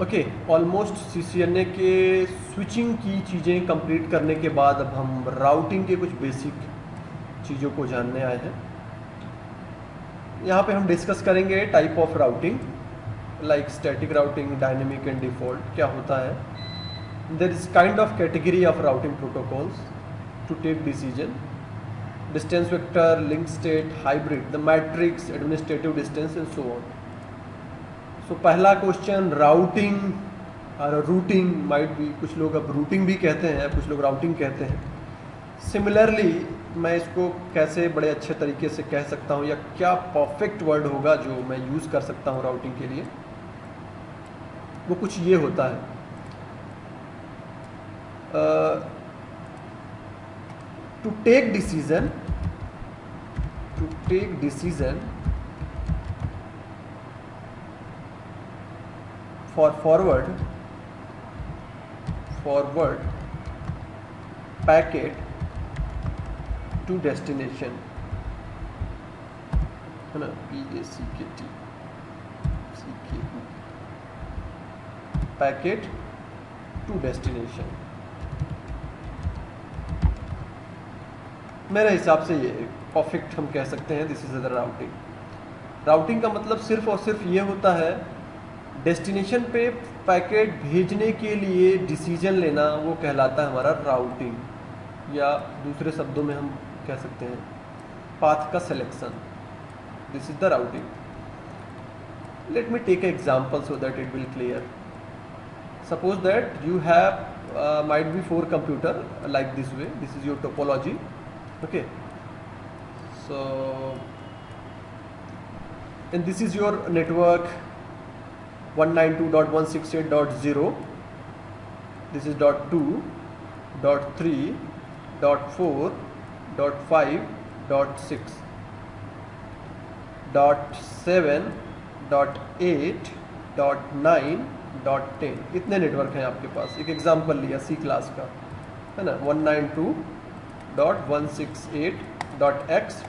Okay, almost CCNA के switching की चीज़ें कंप्लीट करने के बाद अब हम राउटिंग के कुछ बेसिक चीज़ों को जानने आए हैं। यहाँ पे हम डिस्कस करेंगे type of routing, like static routing, dynamic and default क्या होता है। There is kind of category of routing protocols to take decision, distance vector, link state, hybrid, the metrics, administrative distance and so on. So पहला question, routing और routing might भी, कुछ लोग अब routing भी कहते हैं, कुछ लोग राउटिंग कहते हैं। सिमिलरली मैं इसको कैसे बड़े अच्छे तरीके से कह सकता हूँ, या क्या परफेक्ट वर्ड होगा जो मैं यूज़ कर सकता हूँ राउटिंग के लिए, वो कुछ ये होता है। To take decision for forward packet to destination, है ना, PACKT पैकेट टू डेस्टिनेशन। मेरे हिसाब से ये परफेक्ट हम कह सकते हैं, this is the routing. Routing का मतलब सिर्फ और सिर्फ ये होता है, डेस्टिनेशन पे पैकेट भेजने के लिए डिसीजन लेना, वो कहलाता है हमारा राउटिंग, या दूसरे शब्दों में हम कह सकते हैं पाथ का selection. This is the routing. Let me take example so that it will clear. Suppose that you have might be 4 computer like this way, this is your topology, okay, so and this is your network 192.168.0, this is .2, .3, .4, .5, .6, .7, .8, .9, .10, इतने network हैं आपके पास। एक example लिया सी class का, है ना, 192.168.x,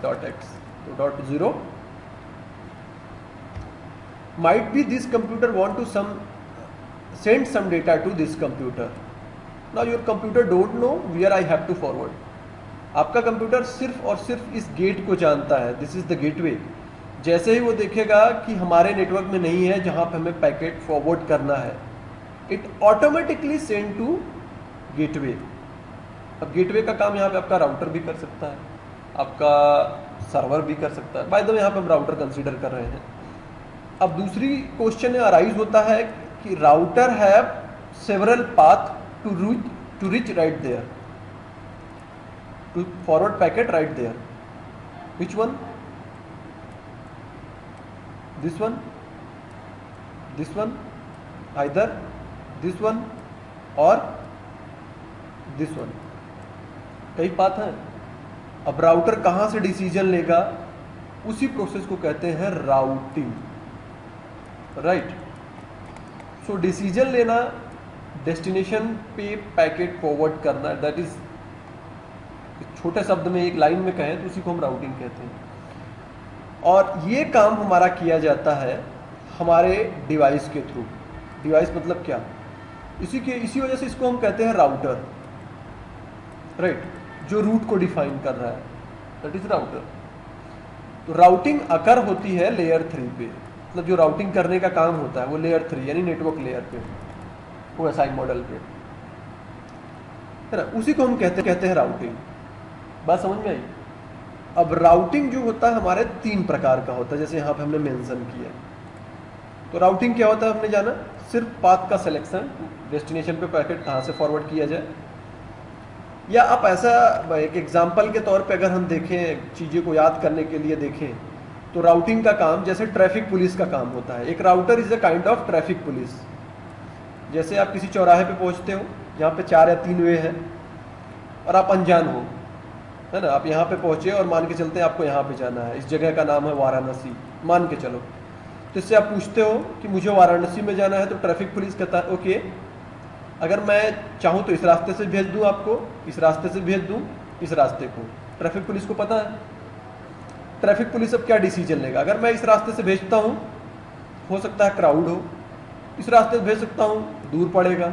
तो .0 might be this computer want to send some data to this computer. Now your computer don't know where I have to forward. आपका कंप्यूटर सिर्फ और सिर्फ इस गेट को जानता है, दिस इज द गेटवे। जैसे ही वो देखेगा कि हमारे नेटवर्क में नहीं है जहां पे हमें पैकेट फॉरवर्ड करना है, it automatically send to gateway. अब गेटवे का काम यहाँ पे आपका राउटर भी कर सकता है, आपका सर्वर भी कर सकता है। बाय द वे यहाँ पे हम राउटर कंसीडर कर रहे हैं। अब दूसरी क्वेश्चन अराइज होता है कि router have several path to reach right there, to forward packet right there. Which one? This one, this one, either this one और दिस वन, कई पाथ हैं। अब राउटर कहां से डिसीजन लेगा, उसी प्रोसेस को कहते हैं राउटिंग, राइट। सो डिसीजन लेना, डेस्टिनेशन पे पैकेट फॉरवर्ड करना, दैट इज, छोटे शब्द में एक लाइन में कहें तो उसी को हम राउटिंग कहते हैं। और ये काम हमारा किया जाता है हमारे डिवाइस के थ्रू। डिवाइस मतलब क्या, इसी वजह से इसको हम कहते हैं राउटर, राइट, जो रूट को डिफाइन कर रहा है, दैट इज राउटर। तो राउटिंग अकर होती है लेयर 3 पे, मतलब जो राउटिंग करने का काम होता है वो लेयर 3 यानी नेटवर्क लेयर पे, वो एसआई मॉडल पे, है ना, उसी को हम कहते हैं राउटिंग। बात समझ में आई? अब राउटिंग जो होता है हमारे 3 प्रकार का होता है, जैसे यहाँ पे हमने मेंशन किया। तो राउटिंग क्या होता है हमने जाना, सिर्फ पाथ का सिलेक्शन, डेस्टिनेशन पे पैकेट कहाँ से फॉरवर्ड किया जाए। या आप ऐसा एक एग्जांपल के तौर पे अगर हम देखें, चीज़ों को याद करने के लिए देखें, तो राउटिंग का काम जैसे ट्रैफिक पुलिस का काम होता है। एक router is a kind of traffic police. जैसे आप किसी चौराहे पे पहुंचते हो जहाँ पे 4 या 3 वे हैं और आप अनजान हो, है ना, आप यहाँ पे पहुँचे और मान के चलते हैं आपको यहाँ पे जाना है, इस जगह का नाम है वाराणसी, मान के चलो। तो इससे आप पूछते हो कि मुझे वाराणसी में जाना है, तो ट्रैफिक पुलिस कहता है ओके, अगर मैं चाहूँ तो इस रास्ते से भेज दूँ आपको, इस रास्ते से भेज दूँ, इस रास्ते को। ट्रैफिक पुलिस को पता है। ट्रैफिक पुलिस अब क्या डिसीजन लेगा, अगर मैं इस रास्ते से भेजता हूँ, हो सकता है क्राउड हो, इस रास्ते से भेज सकता हूं, दूर पड़ेगा।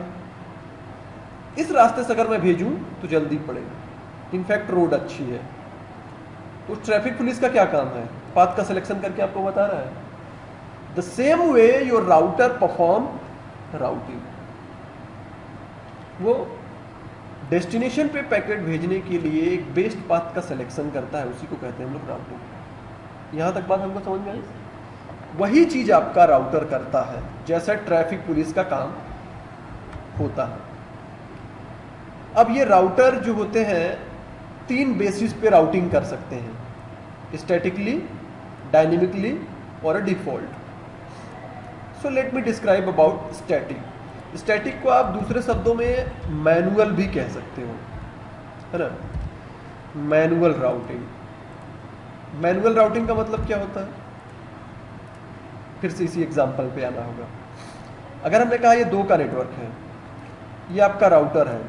इस रास्ते से अगर मैं भेजूं तो जल्दी पड़ेगा। इनफैक्ट रोड अच्छी है। तो ट्रैफिक पुलिस का क्या काम है? पाथ का सिलेक्शन करके आपको बता रहा है। The same way your router perform routing. वो डेस्टिनेशन पे पैकेट भेजने के लिए एक बेस्ट पाथ का सिलेक्शन करता है, उसी को कहते हैं हम लोग राउटिंग। यहां तक बात हमको समझ में आई? वही चीज आपका राउटर करता है जैसा ट्रैफिक पुलिस का काम होता है। अब ये राउटर जो होते हैं 3 बेसिस पे राउटिंग कर सकते हैं, स्टैटिकली, डायनेमिकली और default. So let me describe about static. Static को आप दूसरे शब्दों में मैनुअल भी कह सकते हो, है ना। Manual routing. मैनुअल राउटिंग का मतलब क्या होता है? फिर से इसी एग्जांपल पे आना होगा। अगर हमने कहा ये 2 का नेटवर्क है, ये आपका राउटर है,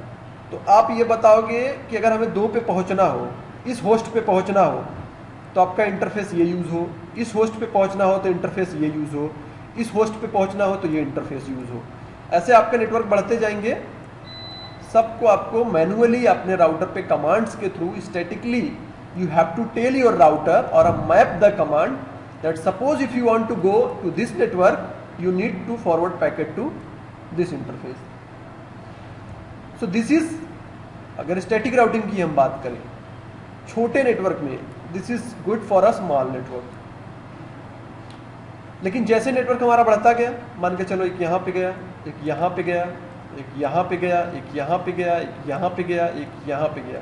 तो आप ये बताओगे कि अगर हमें 2 पे पहुंचना हो, इस होस्ट पे पहुंचना हो तो आपका इंटरफेस ये यूज हो, इस होस्ट पे पहुंचना हो तो इंटरफेस ये यूज हो, इस होस्ट पे पहुंचना हो तो ये इंटरफेस यूज हो। ऐसे आपके नेटवर्क बढ़ते जाएंगे। सबको आपको मैनुअली अपने राउटर पे कमांड्स के through statically you have to tell your router और map the command that suppose if you want to go to this network you need to forward packet to this interface. So this is, अगर static routing की हम बात करें छोटे network में, this is good for a small network. लेकिन जैसे network हमारा बढ़ता गया, मान के चलो एक यहाँ पे गया, एक यहाँ पे गया, एक यहाँ पे गया, एक यहाँ पे गया, एक यहाँ पे गया, एक यहाँ पे गया,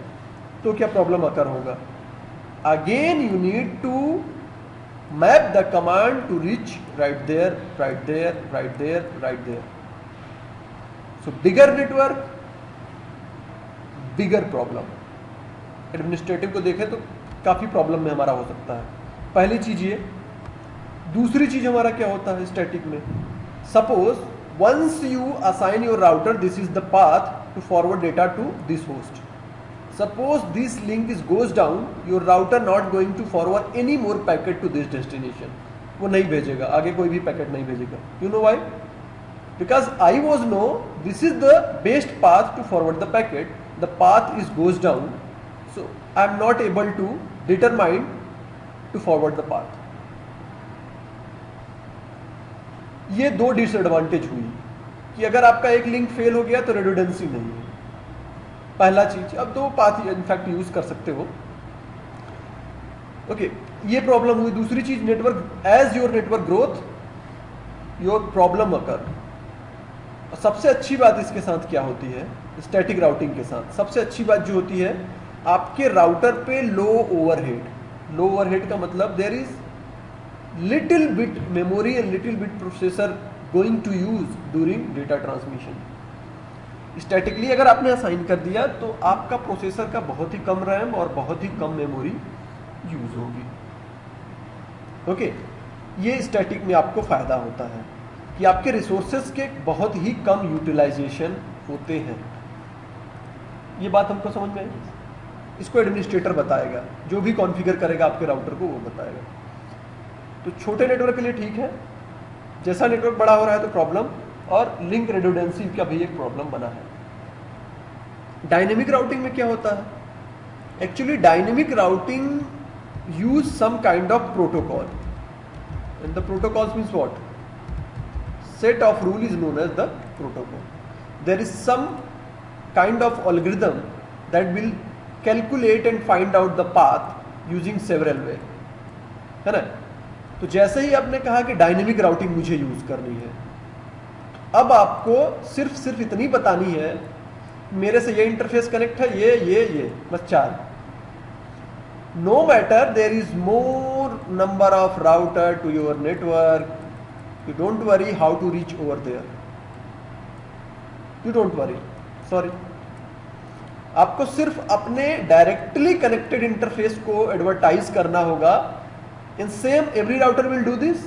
तो क्या प्रॉब्लम अकर होगा? Again you need to map the command to reach right there, right there, right there, right there. So bigger network, bigger problem. Administrative को देखें तो काफी प्रॉब्लम में हमारा हो सकता है। पहली चीज ये। दूसरी चीज हमारा क्या होता है स्टैटिक में? Suppose once you assign your router this is the path to forward data to this host, suppose this link is goes down, your router not going to forward any more packet to this destination. वो नहीं भेजेगा, आगे कोई भी packet नहीं भेजेगा। You know why? Because I was know this is the best path to forward the packet, the path is goes down, so I am not able to determine to forward the path. ये 2 disadvantage हुई कि अगर आपका एक link fail हो गया तो redundancy नहीं है, पहला चीज। अब 2 पाथ इनफैक्ट यूज कर सकते हो। ओके, ये प्रॉब्लम हुई। दूसरी चीज, network, as your network growth your problem occur. सबसे अच्छी बात इसके साथ क्या होती है स्टैटिक राउटिंग के साथ? सबसे अच्छी बात जो होती है, आपके राउटर पे लो ओवरहेड। लो ओवरहेड का मतलब there is little bit memory and little bit processor going to use during data transmission. Statically अगर आपने असाइन कर दिया तो आपका प्रोसेसर का बहुत ही कम रैम और बहुत ही कम मेमोरी यूज होगी। ओके, ये स्टैटिक में आपको फायदा होता है कि आपके रिसोर्सेज के बहुत ही कम यूटिलाइजेशन होते हैं। ये बात हमको समझ में आई? इसको एडमिनिस्ट्रेटर बताएगा, जो भी कॉन्फ़िगर करेगा आपके राउटर को वो बताएगा। तो छोटे नेटवर्क के लिए ठीक है, जैसा नेटवर्क बड़ा हो रहा है तो प्रॉब्लम, और लिंक रेडुडेंसी का भी एक प्रॉब्लम बना है। डायनेमिक राउटिंग में क्या होता है? Actually dynamic routing use some kind of protocol, and the protocols means what? set of rule is known as the protocol. There is some kind of algorithm that will calculate and find out the path using several way, है ना। तो जैसे ही आपने कहा कि dynamic routing मुझे use करनी है, अब आपको सिर्फ इतनी बतानी है, मेरे से ये इंटरफेस कनेक्ट है, ये बस 4। No matter there is more number of router to your network, you don't worry how to reach over there, you don't worry, sorry। आपको सिर्फ अपने डायरेक्टली कनेक्टेड इंटरफेस को एडवर्टाइज करना होगा। In same every router will do this.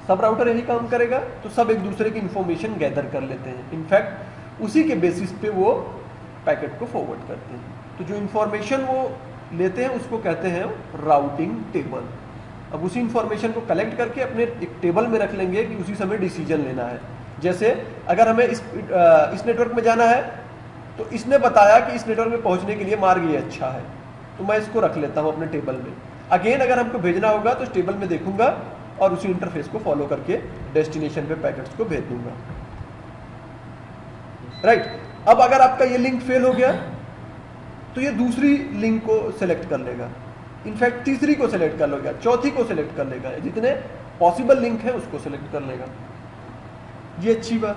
सब router यही काम करेगा, तो सब एक दूसरे की इंफॉर्मेशन गैदर कर लेते हैं। इनफैक्ट उसी के बेसिस पे वो पैकेट को फॉरवर्ड करते हैं। तो जो इंफॉर्मेशन वो लेते हैं उसको कहते हैं राउटिंग टेबल। अब उसी इंफॉर्मेशन को कलेक्ट करके अपने एक टेबल में रख लेंगे कि उसी समय डिसीजन लेना है। जैसे अगर हमें इस नेटवर्क में जाना है तो इसने बताया कि इस नेटवर्क में पहुंचने के लिए मार्ग ये अच्छा है, तो मैं इसको रख लेता हूं अपने टेबल में। अगेन अगर हमको भेजना होगा तो इस टेबल में देखूंगा और उसी इंटरफेस को फॉलो करके डेस्टिनेशन पे पैकेट्स को भेज दूंगा। राइट, अब अगर आपका ये लिंक फेल हो गया तो ये दूसरी लिंक को सिलेक्ट कर लेगा, इनफैक्ट तीसरी को सिलेक्ट कर लेगा, चौथी को सिलेक्ट कर लेगा, जितने पॉसिबल लिंक है उसको सिलेक्ट कर लेगा। ये अच्छी बात।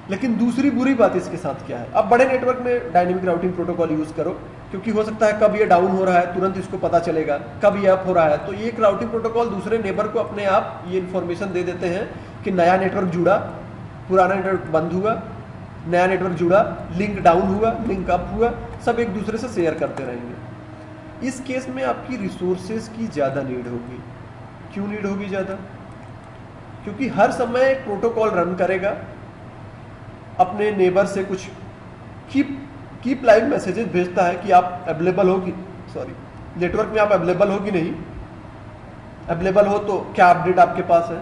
लेकिन दूसरी बुरी बात इसके साथ क्या है? अब बड़े नेटवर्क में डायनेमिक राउटिंग प्रोटोकॉल यूज करो, क्योंकि हो सकता है कब ये डाउन हो रहा है तुरंत इसको पता चलेगा, कब ये अप हो रहा है, तो ये एक राउटिंग प्रोटोकॉल दूसरे नेबर को अपने आप ये इन्फॉर्मेशन दे देते हैं कि नया नेटवर्क जुड़ा, पुराना नेटवर्क बंद हुआ, नया नेटवर्क जुड़ा, लिंक डाउन हुआ, लिंक अप हुआ, सब एक दूसरे से शेयर करते रहेंगे। इस केस में आपकी रिसोर्सेज की ज़्यादा नीड होगी। क्यों नीड होगी ज़्यादा? क्योंकि हर समय एक प्रोटोकॉल रन करेगा, अपने नेबर से कुछ कीप लाइव मैसेजेस भेजता है कि आप अवेलेबल हो कि नेटवर्क में आप अवेलेबल हो कि नहीं, अवेलेबल हो तो क्या अपडेट आपके पास है,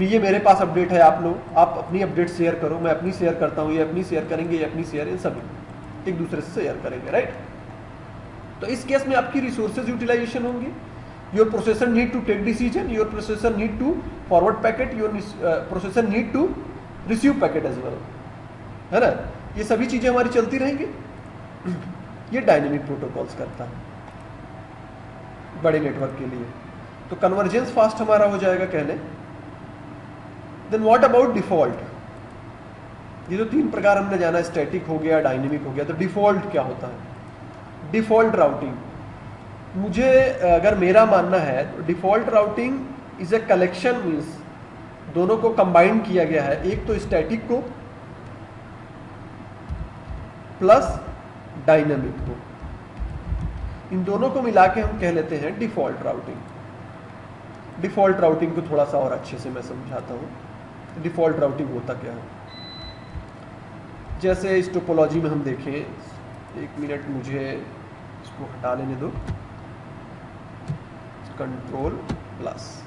ये मेरे पास अपडेट है, आप लोग आप अपनी अपडेट शेयर करो, मैं अपनी शेयर करता हूँ, ये अपनी शेयर करेंगे, ये अपनी शेयर, इन सभी एक दूसरे से शेयर करेंगे। राइट, तो इस केस में आपकी रिसोर्सेज यूटिलाइजेशन होंगी। Your processor need to take decision, your processor need to forward packet, your processor need to receive packet as well, है ना। ये सभी चीजें हमारी चलती रहेंगी। ये डायनेमिक प्रोटोकॉल्स करता है बड़े नेटवर्क के लिए। तो कन्वर्जेंस फास्ट हमारा हो जाएगा कहने। Then what about default? ये जो तीन प्रकार हमने जाना, स्टैटिक हो गया, डायनेमिक हो गया, तो डिफॉल्ट क्या होता है? डिफॉल्ट राउटिंग, मुझे अगर मेरा मानना है तो default routing is a collection, means दोनों को कंबाइन किया गया है, एक तो स्टैटिक को प्लस डायनेमिक को, इन दोनों को मिला के हम कह लेते हैं डिफॉल्ट राउटिंग। डिफॉल्ट राउटिंग को थोड़ा सा और अच्छे से मैं समझाता हूं। डिफॉल्ट राउटिंग होता क्या है? जैसे इस टोपोलॉजी में हम देखें, एक मिनट मुझे इसको हटा लेने दो, कंट्रोल प्लस।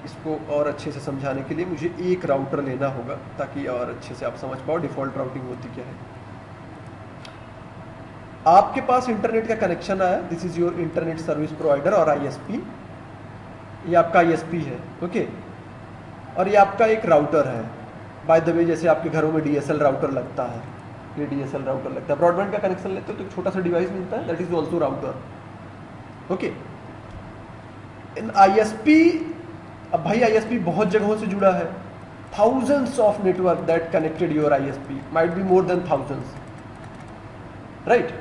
इसको और अच्छे से समझाने के लिए मुझे एक राउटर लेना होगा ताकि और अच्छे से आप समझ पाओ डिफॉल्ट राउटिंग होती क्या है। आपके पास इंटरनेट का कनेक्शन आया, this is your internet service provider और आईएसपी, ये आपका आईएसपी है, ओके। और ये आपका एक राउटर है। बाय द वे, जैसे आपके घरों में डीएसएल राउटर लगता है, ये डीएसएल राउटर लगता है, ब्रॉडबैंड का कनेक्शन लेते हो तो एक छोटा सा डिवाइस मिलता है, that is also router, okay. In ISP, अब भाई आईएसपी बहुत जगहों से जुड़ा है, thousands of network that connected your ISP, might be more than thousands, right?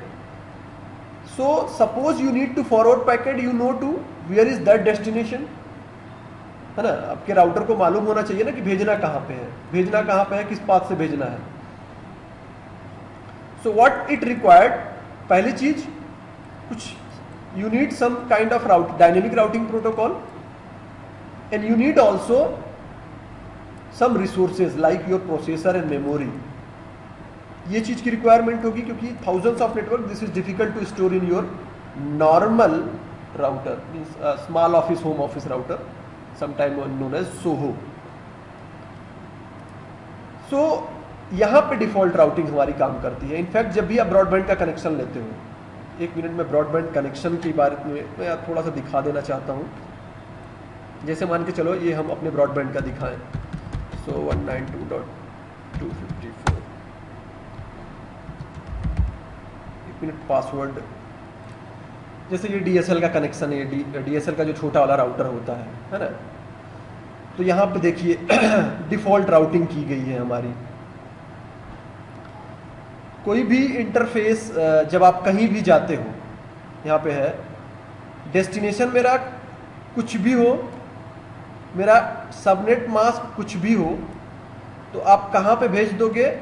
So suppose you need to forward packet, you know to where is that destination, है ना। आपके राउटर को मालूम होना चाहिए ना कि भेजना कहाँ पे है, भेजना कहाँ पे है, किस पाथ से भेजना है। So what it required, पहली चीज कुछ, you need some kind of dynamic routing protocol, and you need also some resources like your processor and memory। ये चीज की रिक्वायरमेंट होगी क्योंकि thousands of network, this is difficult to store in your normal router, means small office, home office router, sometime known as SOHO। So यहाँ पे default routing हमारी काम करती है। इनफैक्ट जब भी आप ब्रॉडबैंड का कनेक्शन लेते हो, एक मिनट में ब्रॉडबैंड कनेक्शन के बारे में मैं थोड़ा सा दिखा देना चाहता हूँ। जैसे मान के चलो ये हम अपने ब्रॉडबैंड का दिखाएं, सो 192.254, एक मिनट, पासवर्ड, जैसे ये डीएसएल का कनेक्शन है, डीएसएल का जो छोटा वाला राउटर होता है ना। तो यहाँ पे देखिए डिफॉल्ट राउटिंग की गई है हमारी। कोई भी इंटरफेस जब आप कहीं भी जाते हो, यहाँ पे है डेस्टिनेशन मेरा कुछ भी हो, मेरा सबनेट मास्क कुछ भी हो, तो आप कहाँ पे भेज दोगे?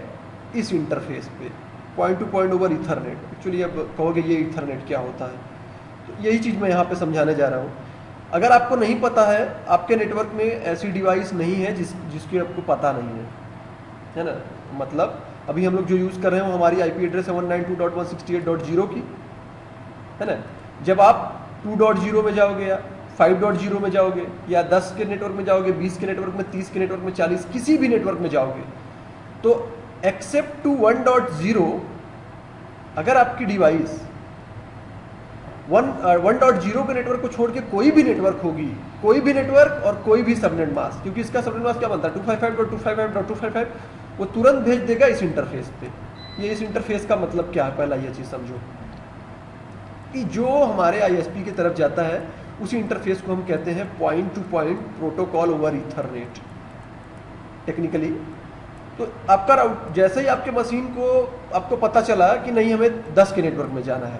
इस इंटरफेस पे, point two point over Ethernet. Actually अब कहोगे ये ईथरनेट क्या होता है, तो यही चीज़ मैं यहाँ पे समझाने जा रहा हूँ। अगर आपको नहीं पता है, आपके नेटवर्क में ऐसी डिवाइस नहीं है जिसकी आपको पता नहीं है ना। मतलब अभी हम लोग जो यूज़ कर रहे हैं वो हमारी आईपी एड्रेस है 192.168.0 की, है ना। जब आप 2.0 में जाओगे या 5.0 में जाओगे या 10 के नेटवर्क में जाओगे, 20 के नेटवर्क में, 30 के नेटवर्क में, 40 किसी भी नेटवर्क में जाओगे, तो एक्सेप्ट टू 1.0 अगर आपकी डिवाइस 1.0 के नेटवर्क को छोड़ के कोई भी नेटवर्क होगी, कोई भी नेटवर्क और कोई भी सबनेट मास्क, क्योंकि इसका सबनेट मास्क क्या बनता है 255.255.255, वो तुरंत भेज देगा इस इंटरफेस पे। ये इस इंटरफेस का मतलब क्या है, पहला ये चीज समझो कि जो हमारे आईएसपी की तरफ जाता है उसी इंटरफेस को हम कहते हैं point two point protocol over Ethernet technically. तो आपका जैसे ही आपके मशीन को आपको पता चला कि नहीं हमें 10 के नेटवर्क में जाना है,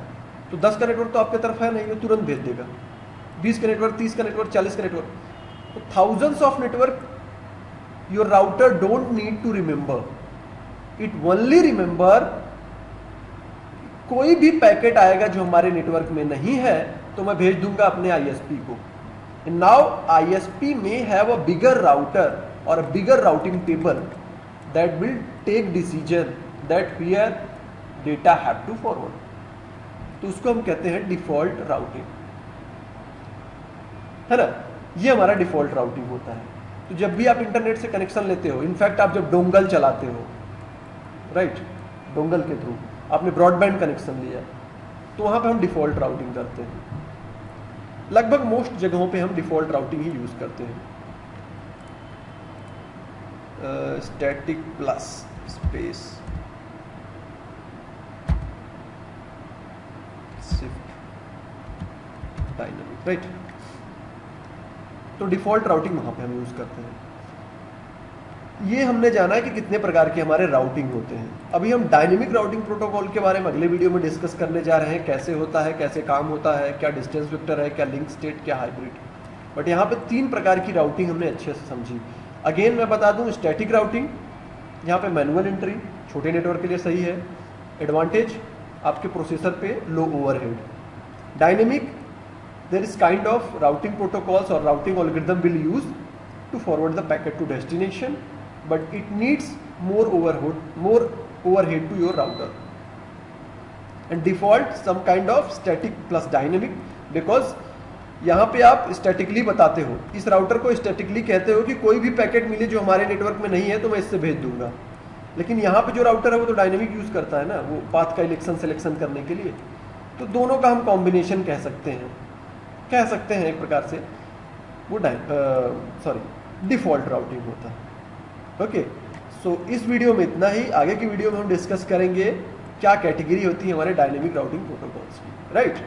तो 10 का नेटवर्क तो आपके तरफ है नहीं, वो तुरंत भेज देगा 20 का नेटवर्क, 30 का नेटवर्क, 40 का नेटवर्क। तो thousands of network your router don't need to remember, it only remember कोई भी पैकेट आएगा जो हमारे नेटवर्क में नहीं है तो मैं भेज दूंगा अपने आईएसपी को। नाउ आईएसपी में हैव अ बिगर राउटर और a bigger routing table that will take decision that here data have to forward. तो उसको हम कहते हैं डिफॉल्ट राउटिंग, है ना। ये हमारा डिफॉल्ट राउटिंग होता है। तो जब भी आप इंटरनेट से कनेक्शन लेते हो, इनफैक्ट आप जब डोंगल चलाते हो, राइट, डोंगल के थ्रू आपने ब्रॉडबैंड कनेक्शन लिया, तो वहां पे हम डिफॉल्ट राउटिंग करते हैं। लगभग मोस्ट जगहों पे हम डिफॉल्ट राउटिंग ही यूज करते हैं। Static plus space shift dynamic, right. तो डिफॉल्ट राउटिंग वहां पे हम यूज करते हैं। ये हमने जाना है कि कितने प्रकार के हमारे राउटिंग होते हैं। अभी हम डायनेमिक राउटिंग प्रोटोकॉल के बारे में अगले वीडियो में डिस्कस करने जा रहे हैं, कैसे होता है, कैसे काम होता है, क्या डिस्टेंस वेक्टर है, क्या लिंक स्टेट, क्या हाइब्रिड। बट यहाँ पे 3 प्रकार की राउटिंग हमने अच्छे से समझी। अगेन मैं बता दूं, स्टैटिक राउटिंग यहाँ पे मैनुअल एंट्री छोटे नेटवर्क के लिए सही है, एडवांटेज आपके प्रोसेसर पे low overhead. Dynamic there is kind of routing protocols और routing algorithm will use to forward the packet to destination, but it needs more overhead to your router. And default some kind of static plus dynamic, because यहाँ पे आप statically बताते हो, इस router को statically कहते हो कि कोई भी पैकेट मिले जो हमारे नेटवर्क में नहीं है तो मैं इससे भेज दूंगा। लेकिन यहाँ पे जो राउटर है वो तो डायनेमिक यूज करता है ना, वो पाथ का सिलेक्शन करने के लिए। तो दोनों का हम कॉम्बिनेशन कह सकते हैं एक प्रकार से, वो डिफॉल्ट राउटिंग होता है। ओके, सो इस वीडियो में इतना ही। आगे की वीडियो में हम डिस्कस करेंगे क्या कैटेगरी होती है हमारे डायनेमिक राउटिंग प्रोटोकॉल्स की, राइट।